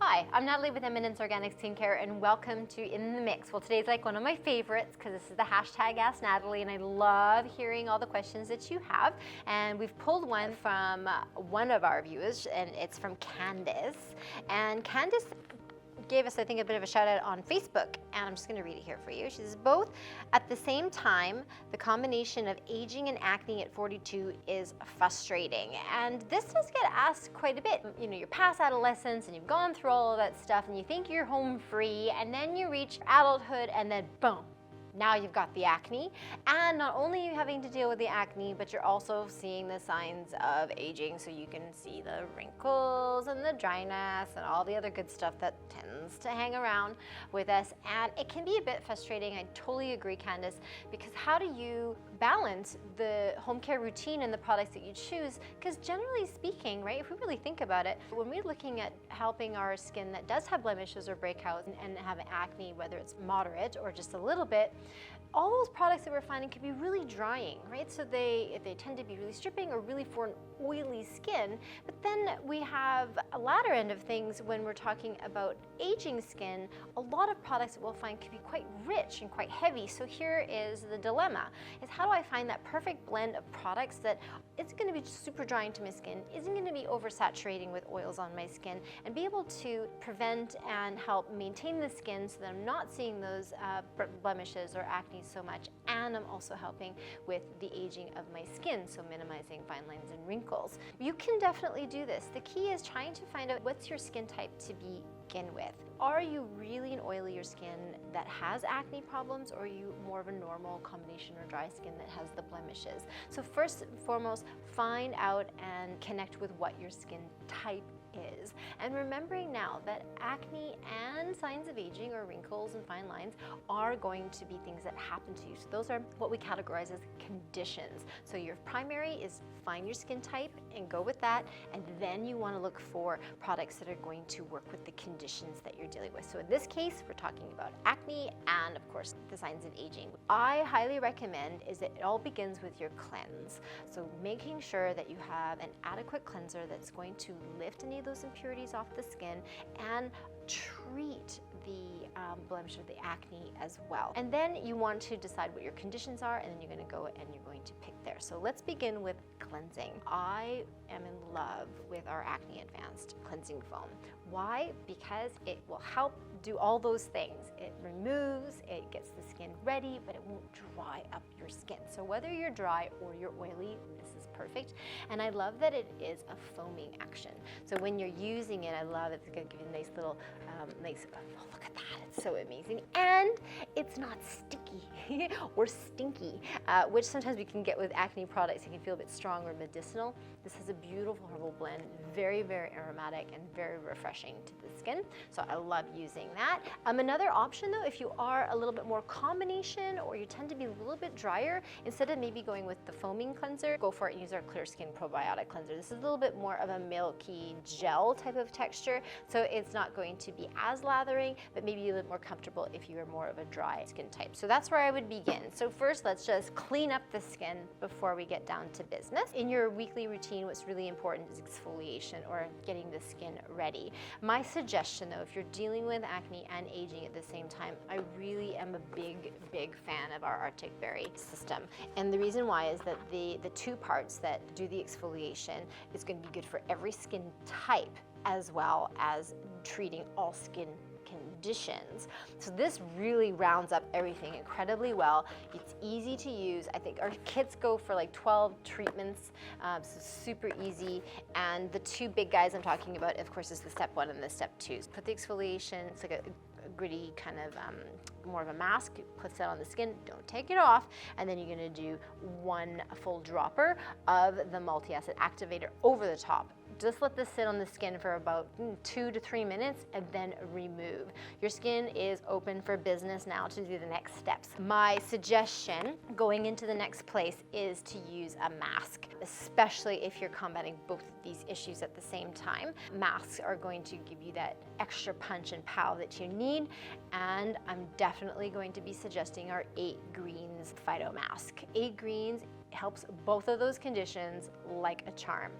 Hi, I'm Natalie with Eminence Organic Skincare and welcome to In the Mix. Well, today's like one of my favorites because this is the hashtag Ask Natalie and I love hearing all the questions that you have. And we've pulled one from one of our viewers and it's from Candace. And Candace gave us, I think, a bit of a shout out on Facebook, and I'm just going to read it here for you. She says, both at the same time, the combination of aging and acne at 42 is frustrating. And this does get asked quite a bit. You know, you're past adolescence and you've gone through all of that stuff and you think you're home free, and then you reach adulthood and then boom, now you've got the acne. And not only are you having to deal with the acne, but you're also seeing the signs of aging. So you can see the wrinkles and the dryness and all the other good stuff that tends to hang around with us. And it can be a bit frustrating. I totally agree, Candace, because how do you balance the home care routine and the products that you choose? Because generally speaking, right, if we really think about it, when we're looking at helping our skin that does have blemishes or breakouts and have acne, whether it's moderate or just a little bit, all those products that we're finding can be really drying, right? So they tend to be really stripping or really for an oily skin. But then we have a latter end of things when we're talking about aging skin. A lot of products that we'll find can be quite rich and quite heavy. So here is the dilemma, is how do I find that perfect blend of products that isn't going to be super drying to my skin, isn't going to be oversaturating with oils on my skin, and be able to prevent and help maintain the skin so that I'm not seeing those blemishes or acne so much, and I'm also helping with the aging of my skin, so minimizing fine lines and wrinkles. You can definitely do this. The key is trying to find out what's your skin type to begin with. Are you really an oilier skin that has acne problems, or are you more of a normal combination or dry skin that has the blemishes? So first and foremost, find out and connect with what your skin type is. And remembering now that acne and signs of aging or wrinkles and fine lines are going to be things that happen to you. So those are what we categorize as conditions. So your primary is find your skin type and go with that, and then you want to look for products that are going to work with the conditions that you're dealing with. So in this case, we're talking about acne and of course the signs of aging. I highly recommend is that it all begins with your cleanse. So making sure that you have an adequate cleanser that's going to lift any of those impurities off the skin and treat the blemish or the acne as well. And then you want to decide what your conditions are, and then you're going to go and you're going to pick there. So let's begin with cleansing. I am in love with our Acne Advanced Cleansing Foam. Why? Because it will help do all those things. It removes, it gets the skin ready, but it won't dry up your skin. So whether you're dry or you're oily, this is perfect. And I love that it is a foaming action. So when you're using it, I love it's going to give you a nice little, oh, look at that, it's so amazing. And it's not sticky or stinky, which sometimes we can get with acne products. It can feel a bit strong or medicinal. This has a beautiful herbal blend, very, very aromatic and very refreshing to the skin. So I love using that. Another option though, if you are a little bit more combination or you tend to be a little bit drier, instead of maybe going with the foaming cleanser, go for it and use our Clear Skin Probiotic Cleanser. This is a little bit more of a milky gel type of texture, so it's not going to be as lathering, but maybe a little more comfortable if you are more of a dry skin type. So that's where I would begin. So first, let's just clean up the skin before we get down to business. In your weekly routine, what's really important is exfoliation or getting the skin ready. My suggestion though, if you're dealing with acne and aging at the same time, I really am a big, big fan of our Arctic Berry system. And the reason why is that the two parts that do the exfoliation is going to be good for every skin type as well as treating all skin conditions. So this really rounds up everything incredibly well. It's easy to use. I think our kits go for like 12 treatments, so super easy. And the two big guys I'm talking about, of course, is the step 1 and the step 2. Put the exfoliation, it's like a gritty kind of more of a mask, puts that on the skin, don't take it off, and then you're going to do 1 full dropper of the multi-acid activator over the top. Just let this sit on the skin for about 2 to 3 minutes and then remove. Your skin is open for business now to do the next steps. My suggestion going into the next place is to use a mask, especially if you're combating both of these issues at the same time. Masks are going to give you that extra punch and pow that you need, and I'm definitely going to be suggesting our 8 Greens Phyto Mask. 8 Greens helps both of those conditions like a charm.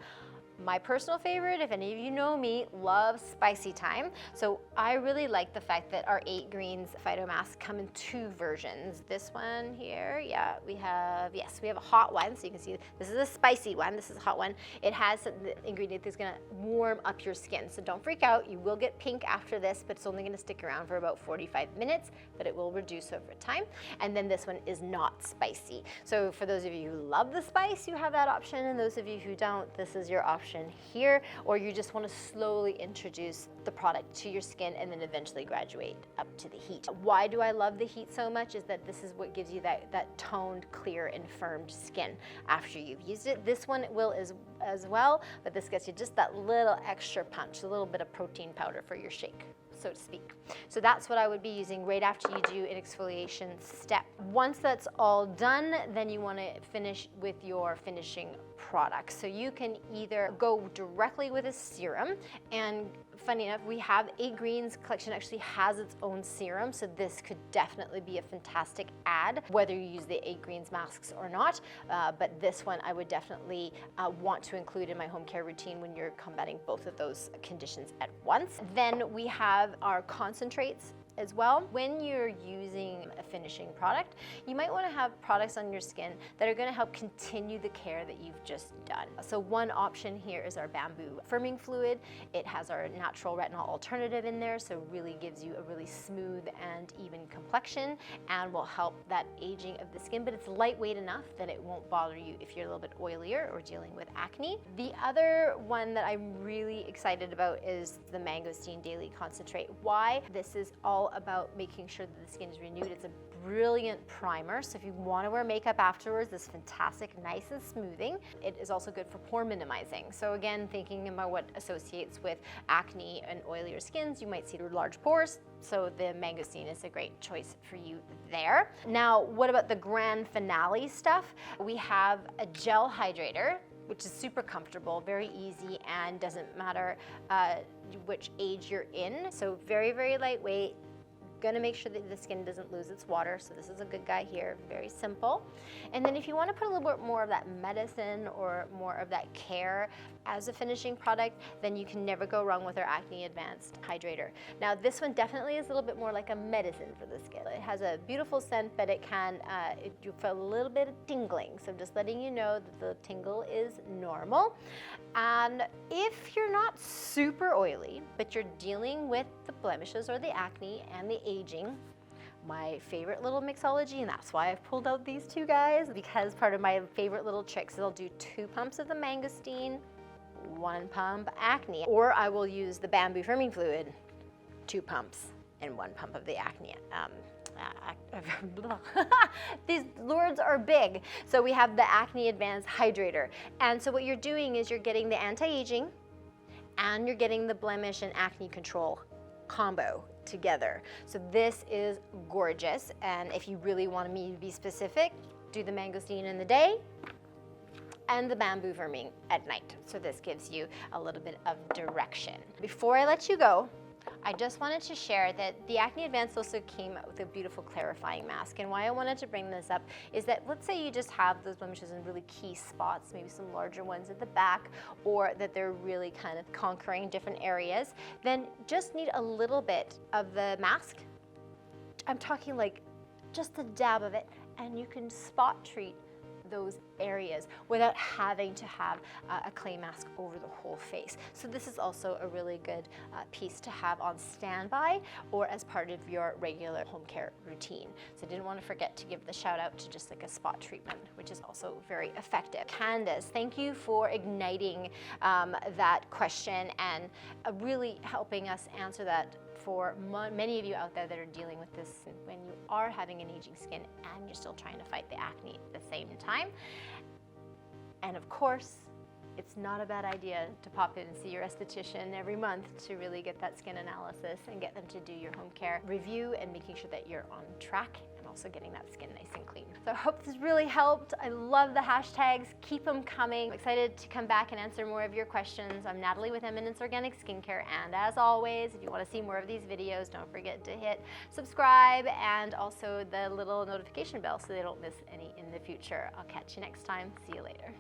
My personal favorite, if any of you know me, loves spicy time. So I really like the fact that our 8 greens phytomasks come in 2 versions. This one here, yeah, we have a hot one. So you can see this is a spicy one. This is a hot one. It has the ingredient that's gonna warm up your skin. So don't freak out. You will get pink after this, but it's only gonna stick around for about 45 minutes, but it will reduce over time. And then this one is not spicy. So for those of you who love the spice, you have that option. And those of you who don't, this is your option here, or you just want to slowly introduce the product to your skin and then eventually graduate up to the heat. Why do I love the heat so much is that this is what gives you that toned, clear, and firmed skin after you've used it. This one will as well, but this gets you just that little extra punch, a little bit of protein powder for your shake, so to speak. So that's what I would be using right after you do an exfoliation step. Once that's all done, then you want to finish with your finishing product. So you can either go directly with a serum, and funny enough, we have 8 Greens collection actually has its own serum, so this could definitely be a fantastic add, whether you use the 8 Greens masks or not, but this one I would definitely want to include in my home care routine when you're combating both of those conditions at once. Then we have our concentrates as well. When you're using a finishing product, you might want to have products on your skin that are going to help continue the care that you've just done. So one option here is our bamboo firming fluid. It has our natural retinol alternative in there, so really gives you a really smooth and even complexion and will help that aging of the skin, but it's lightweight enough that it won't bother you if you're a little bit oilier or dealing with acne. The other one that I'm really excited about is the Mangosteen Daily Concentrate. Why? This is all about making sure that the skin is renewed. It's a brilliant primer, so if you want to wear makeup afterwards, this is fantastic, nice and smoothing. It is also good for pore minimizing. So again, thinking about what associates with acne and oilier skins, you might see large pores, so the Mangosteen is a great choice for you there. Now, what about the grand finale stuff? We have a gel hydrator, which is super comfortable, very easy, and doesn't matter which age you're in. So very, very lightweight. Gonna make sure that the skin doesn't lose its water, so this is a good guy here, very simple. And then if you want to put a little bit more of that medicine or more of that care as a finishing product, then you can never go wrong with our Acne Advanced Hydrator. Now this one definitely is a little bit more like a medicine for the skin. It has a beautiful scent, but it can, you feel a little bit of tingling, so just letting you know that the tingle is normal. And if you're not super oily, but you're dealing with the blemishes or the acne and the aging, my favorite little mixology, and that's why I've pulled out these 2 guys, because part of my favorite little tricks is I'll do 2 pumps of the Mangosteen, 1 pump acne, or I will use the bamboo firming fluid, 2 pumps, and 1 pump of the acne. These words are big. So we have the Acne Advanced Hydrator. And so what you're doing is you're getting the anti-aging and you're getting the blemish and acne control combo together. So this is gorgeous. And if you really want me to be specific, do the Mangosteen in the day and the bamboo firming at night. So this gives you a little bit of direction. Before I let you go, I just wanted to share that the Acne Advanced also came out with a beautiful clarifying mask. And why I wanted to bring this up is that let's say you just have those blemishes in really key spots, maybe some larger ones at the back, or that they're really kind of conquering different areas, then just need a little bit of the mask. I'm talking like just a dab of it, and you can spot treat those areas without having to have a clay mask over the whole face. So this is also a really good piece to have on standby or as part of your regular home care routine. So I didn't want to forget to give the shout out to just like a spot treatment, which is also very effective. Candace, thank you for igniting that question and really helping us answer that for many of you out there that are dealing with this when you are having an aging skin and you're still trying to fight the acne at the same time. And of course, it's not a bad idea to pop in and see your esthetician every month to really get that skin analysis and get them to do your home care review and making sure that you're on track and also getting that skin nice and clean. So I hope this really helped. I love the hashtags. Keep them coming. I'm excited to come back and answer more of your questions. I'm Natalie with Eminence Organic Skincare, and as always, if you want to see more of these videos, don't forget to hit subscribe and also the little notification bell so they don't miss any in the future. I'll catch you next time. See you later.